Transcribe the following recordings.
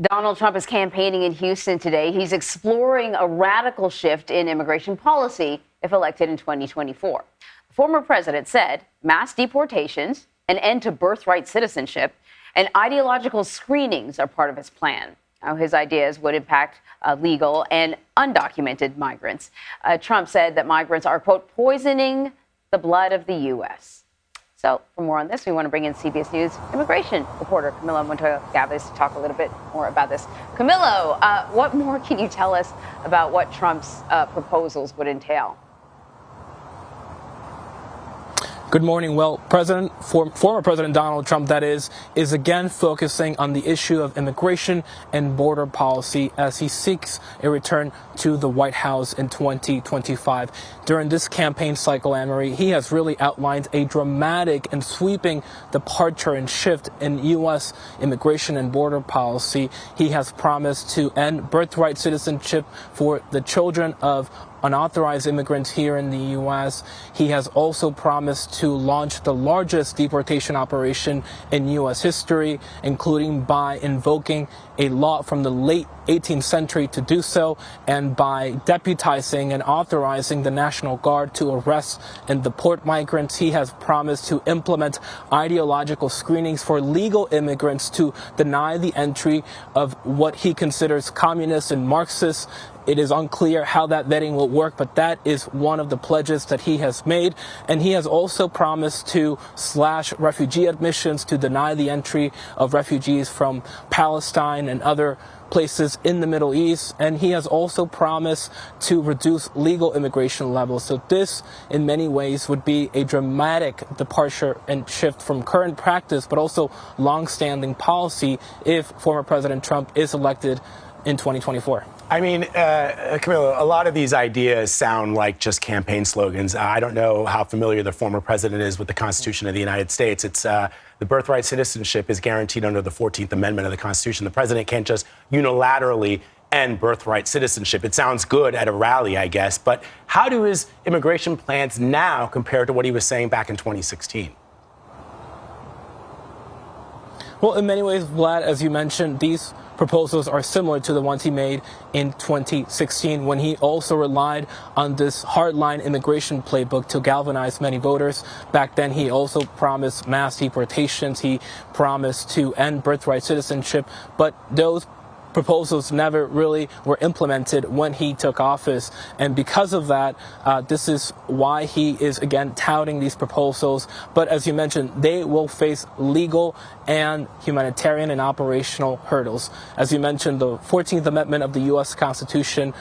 Donald Trump is campaigning in Houston today. He's exploring a radical shift in immigration policy if elected in 2024. The former president said mass deportations, an end to birthright citizenship, and ideological screenings are part of his plan. Now, his ideas would impact legal and undocumented migrants. Trump said that migrants are, quote, poisoning the blood of the U.S. So for more on this, we want to bring in CBS News immigration reporter Camilo Montoya-Galvez to talk a little bit more about this. Camilo, what more can you tell us about what Trump's proposals would entail? Good morning. Well, former President Donald Trump, that is again focusing on the issue of immigration and border policy as he seeks a return to the White House in 2025. During this campaign cycle, Anne-Marie, he has really outlined a dramatic and sweeping departure and shift in U.S. immigration and border policy. He has promised to end birthright citizenship for the children of unauthorized immigrants here in the U.S. He has also promised to launch the largest deportation operation in U.S. history, including by invoking a law from the late 18th century to do so, and by deputizing and authorizing the National Guard to arrest and deport migrants. He has promised to implement ideological screenings for legal immigrants to deny the entry of what he considers communists and Marxists. It is unclear how that vetting will work, but that is one of the pledges that he has made. And he has also promised to slash refugee admissions, to deny the entry of refugees from Palestine and other places in the Middle East. And he has also promised to reduce legal immigration levels. So this, in many ways, would be a dramatic departure and shift from current practice, but also long-standing policy if former President Trump is elected in 2024. I mean, Camilo, a lot of these ideas sound like just campaign slogans. I don't know how familiar the former president is with the Constitution of the United States. It's the birthright citizenship is guaranteed under the 14th Amendment of the Constitution. The president can't just unilaterally end birthright citizenship. It sounds good at a rally, I guess. But how do his immigration plans now compare to what he was saying back in 2016? Well, in many ways, Vlad, as you mentioned, these proposals are similar to the ones he made in 2016 when he also relied on this hardline immigration playbook to galvanize many voters. Back then, he also promised mass deportations. He promised to end birthright citizenship, but those proposals never really were implemented when he took office. And because of that, this is why he is again touting these proposals. But as you mentioned, they will face legal and humanitarian and operational hurdles. As you mentioned, the 14th Amendment of the U.S. Constitution,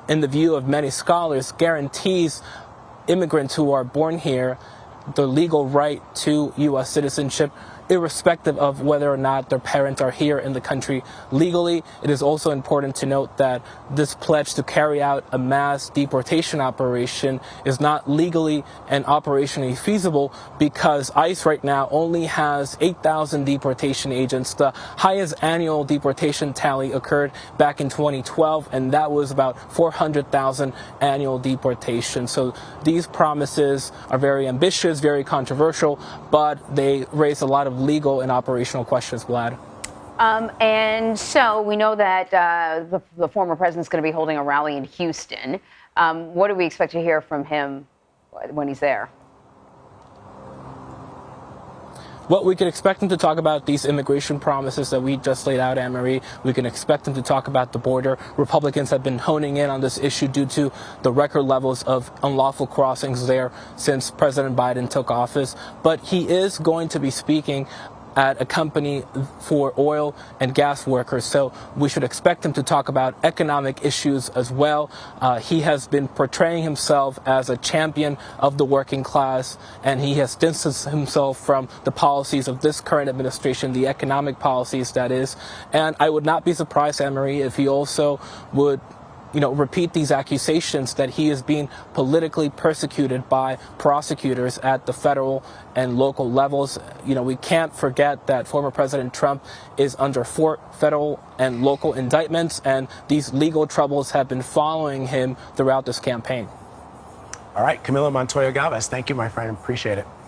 in the view of many scholars, guarantees immigrants who are born here the legal right to U.S. citizenship, irrespective of whether or not their parents are here in the country legally. It is also important to note that this pledge to carry out a mass deportation operation is not legally and operationally feasible because ICE right now only has 8,000 deportation agents. The highest annual deportation tally occurred back in 2012, and that was about 400,000 annual deportations. So these promises are very ambitious, very controversial, but they raise a lot of legal and operational questions, Vlad. And so we know that the former president's going to be holding a rally in Houston. What do we expect to hear from him when he's there? Well, we can expect him to talk about these immigration promises that we just laid out, Anne-Marie. We can expect him to talk about the border. Republicans have been honing in on this issue due to the record levels of unlawful crossings there since President Biden took office. But he is going to be speaking at a company for oil and gas workers. So we should expect him to talk about economic issues as well. He has been portraying himself as a champion of the working class, and he has distanced himself from the policies of this current administration, the economic policies, that is. And I would not be surprised, Anne-Marie, if he also would repeat these accusations that he is being politically persecuted by prosecutors at the federal and local levels. We can't forget that former President Trump is under 4 federal and local indictments, and these legal troubles have been following him throughout this campaign. All right, Camilo Montoya-Galvez, thank you, my friend. Appreciate it.